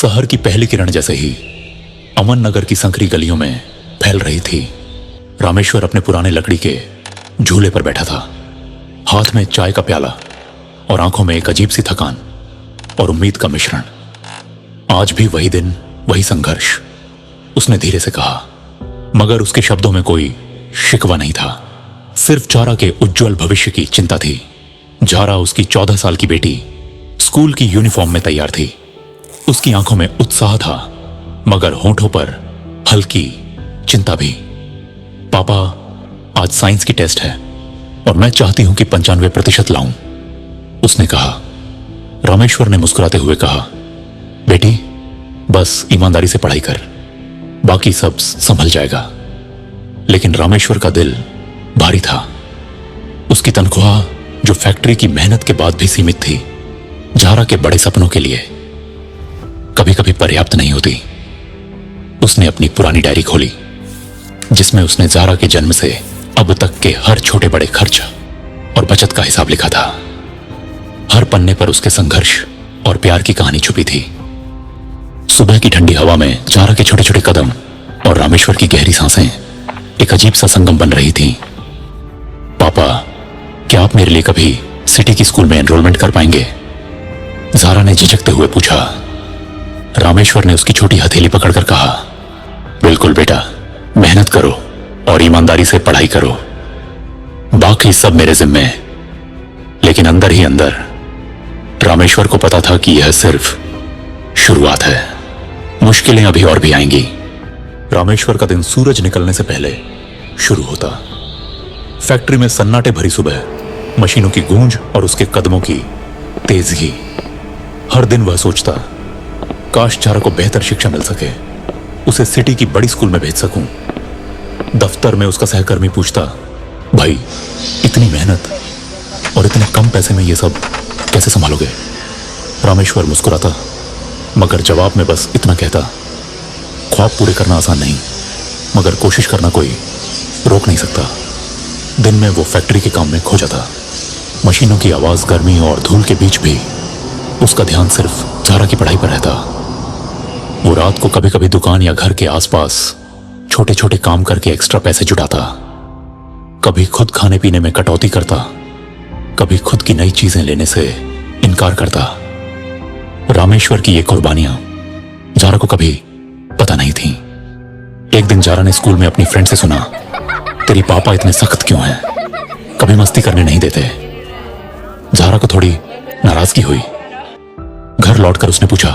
शहर की पहली किरण जैसे ही अमन नगर की संकरी गलियों में फैल रही थी। रामेश्वर अपने पुराने लकड़ी के झूले पर बैठा था, हाथ में चाय का प्याला और आंखों में एक अजीब सी थकान और उम्मीद का मिश्रण। आज भी वही दिन, वही संघर्ष, उसने धीरे से कहा, मगर उसके शब्दों में कोई शिकवा नहीं था। सिर्फ जारा के उज्जवल भविष्य की चिंता थी। जारा, उसकी 14 साल की बेटी, स्कूल की यूनिफॉर्म में तैयार थी। उसकी आंखों में उत्साह था, मगर होठों पर हल्की चिंता भी। पापा, आज साइंस की टेस्ट है और मैं चाहती हूं कि 95% लाऊं, उसने कहा। रामेश्वर ने मुस्कुराते हुए कहा, बेटी, बस ईमानदारी से पढ़ाई कर, बाकी सब संभल जाएगा। लेकिन रामेश्वर का दिल भारी था। उसकी तनख्वाह, जो फैक्ट्री की मेहनत के बाद भी सीमित थी, जारा के बड़े सपनों के लिए कभी कभी पर्याप्त नहीं होती। उसने अपनी पुरानी डायरी खोली, जिसमें उसने जारा के जन्म से अब तक के हर छोटे बड़े खर्च और बचत का हिसाब लिखा था। हर पन्ने पर उसके संघर्ष और प्यार की कहानी छुपी थी। सुबह की ठंडी हवा में जारा के छोटे छोटे कदम और रामेश्वर की गहरी सांसें एक अजीब सा संगम बन रही थी। पापा, क्या आप मेरे लिए कभी सिटी की स्कूल में एनरोलमेंट कर पाएंगे? जारा ने झिझकते हुए पूछा। रामेश्वर ने उसकी छोटी हथेली पकड़कर कहा, बिल्कुल बेटा, मेहनत करो और ईमानदारी से पढ़ाई करो, बाकी सब मेरे जिम्मे। लेकिन अंदर ही अंदर रामेश्वर को पता था कि यह सिर्फ शुरुआत है। मुश्किलें अभी और भी आएंगी। रामेश्वर का दिन सूरज निकलने से पहले शुरू होता। फैक्ट्री में सन्नाटे भरी सुबह, मशीनों की गूंज और उसके कदमों की तेजगी। हर दिन वह सोचता, काश जारा को बेहतर शिक्षा मिल सके, उसे सिटी की बड़ी स्कूल में भेज सकूं। दफ्तर में उसका सहकर्मी पूछता, भाई, इतनी मेहनत और इतने कम पैसे में ये सब कैसे संभालोगे? रामेश्वर मुस्कुराता, मगर जवाब में बस इतना कहता, ख्वाब पूरे करना आसान नहीं, मगर कोशिश करना कोई रोक नहीं सकता। दिन में वो फैक्ट्री के काम में खो जाता। मशीनों की आवाज, गर्मी और धूल के बीच भी उसका ध्यान सिर्फ जारा की पढ़ाई पर रहता। वो रात को कभी कभी दुकान या घर के आसपास छोटे छोटे काम करके एक्स्ट्रा पैसे जुटाता। कभी खुद खाने पीने में कटौती करता, कभी खुद की नई चीजें लेने से इनकार करता। रामेश्वर की ये कुर्बानियां जारा को कभी पता नहीं थी। एक दिन जारा ने स्कूल में अपनी फ्रेंड से सुना, तेरी पापा इतने सख्त क्यों हैं, कभी मस्ती करने नहीं देते। जारा को थोड़ी नाराजगी हुई। घर लौटकर उसने पूछा,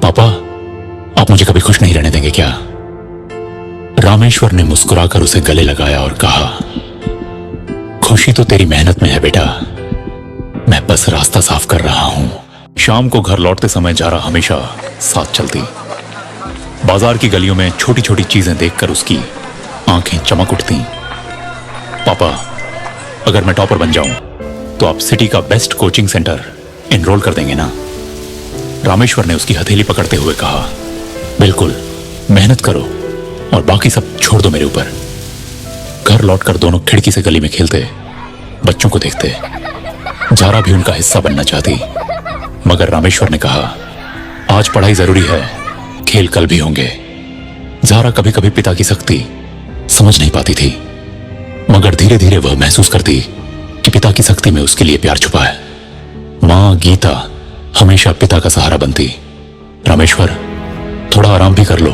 पापा, आप मुझे कभी खुश नहीं रहने देंगे क्या? रामेश्वर ने मुस्कुराकर उसे गले लगाया और कहा, खुशी तो तेरी मेहनत में है बेटा, मैं बस रास्ता साफ कर रहा हूं। शाम को घर लौटते समय जारा हमेशा साथ चलती। बाजार की गलियों में छोटी छोटी चीजें देखकर उसकी आंखें चमक उठती। पापा, अगर मैं टॉपर बन जाऊं तो आप सिटी का बेस्ट कोचिंग सेंटर एनरोल कर देंगे ना? रामेश्वर ने उसकी हथेली पकड़ते हुए कहा, बिल्कुल, मेहनत करो और बाकी सब छोड़ दो मेरे ऊपर। घर लौटकर दोनों खिड़की से गली में खेलते, बच्चों को देखते। जारा भी उनका हिस्सा बनना चाहती, मगर रामेश्वर ने कहा, आज पढ़ाई जरूरी है, खेल कल भी होंगे। जारा कभी कभी पिता की सख्ती समझ नहीं पाती थी, मगर धीरे धीरे वह महसूस करती कि पिता की सख्ती में उसके लिए प्यार छुपा है। मां गीता हमेशा पिता का सहारा बनती। रामेश्वर, थोड़ा आराम भी कर लो,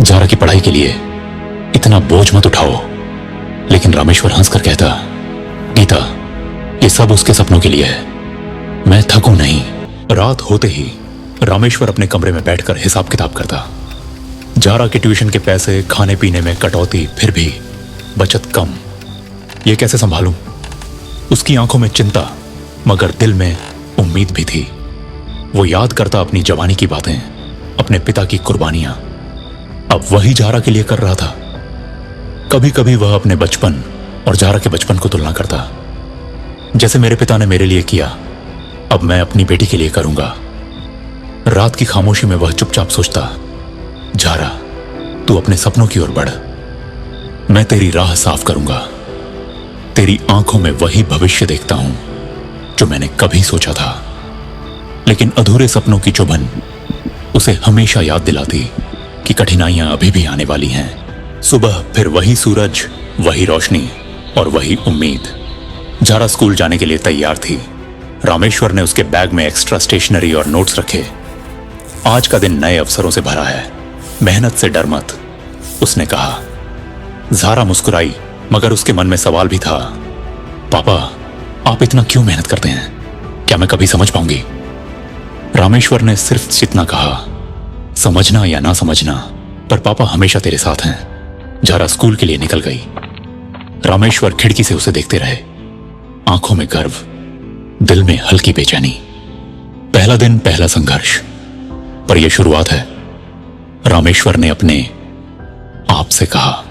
जारा की पढ़ाई के लिए इतना बोझ मत उठाओ। लेकिन रामेश्वर हंसकर कहता, गीता, ये सब उसके सपनों के लिए है, मैं थकूं नहीं। रात होते ही रामेश्वर अपने कमरे में बैठकर हिसाब किताब करता। जारा के ट्यूशन के पैसे, खाने पीने में कटौती, फिर भी बचत कम। ये कैसे संभालूं? उसकी आंखों में चिंता, मगर दिल में उम्मीद भी थी। वो याद करता अपनी जवानी की बातें, अपने पिता की कुर्बानियां। अब वही जारा के लिए कर रहा था। कभी कभी वह अपने बचपन और जारा के बचपन को तुलना करता। जैसे मेरे पिता ने मेरे लिए किया, अब मैं अपनी बेटी के लिए करूंगा। रात की खामोशी में वह चुपचाप सोचता, जारा, तू अपने सपनों की ओर बढ़, मैं तेरी राह साफ करूंगा। तेरी आंखों में वही भविष्य देखता हूं जो मैंने कभी सोचा था। लेकिन अधूरे सपनों की चुभन उसे हमेशा याद दिलाती कि कठिनाइयां अभी भी आने वाली हैं। सुबह फिर वही सूरज, वही रोशनी और वही उम्मीद। जारा स्कूल जाने के लिए तैयार थी। रामेश्वर ने उसके बैग में एक्स्ट्रा स्टेशनरी और नोट्स रखे। आज का दिन नए अवसरों से भरा है, मेहनत से डर मत, उसने कहा। जारा मुस्कुराई, मगर उसके मन में सवाल भी था। पापा, आप इतना क्यों मेहनत करते हैं? क्या मैं कभी समझ पाऊंगी? रामेश्वर ने सिर्फ इतना कहा, समझना या ना समझना, पर पापा हमेशा तेरे साथ हैं। जारा स्कूल के लिए निकल गई। रामेश्वर खिड़की से उसे देखते रहे, आंखों में गर्व, दिल में हल्की बेचैनी। पहला दिन, पहला संघर्ष, पर यह शुरुआत है, रामेश्वर ने अपने आप से कहा।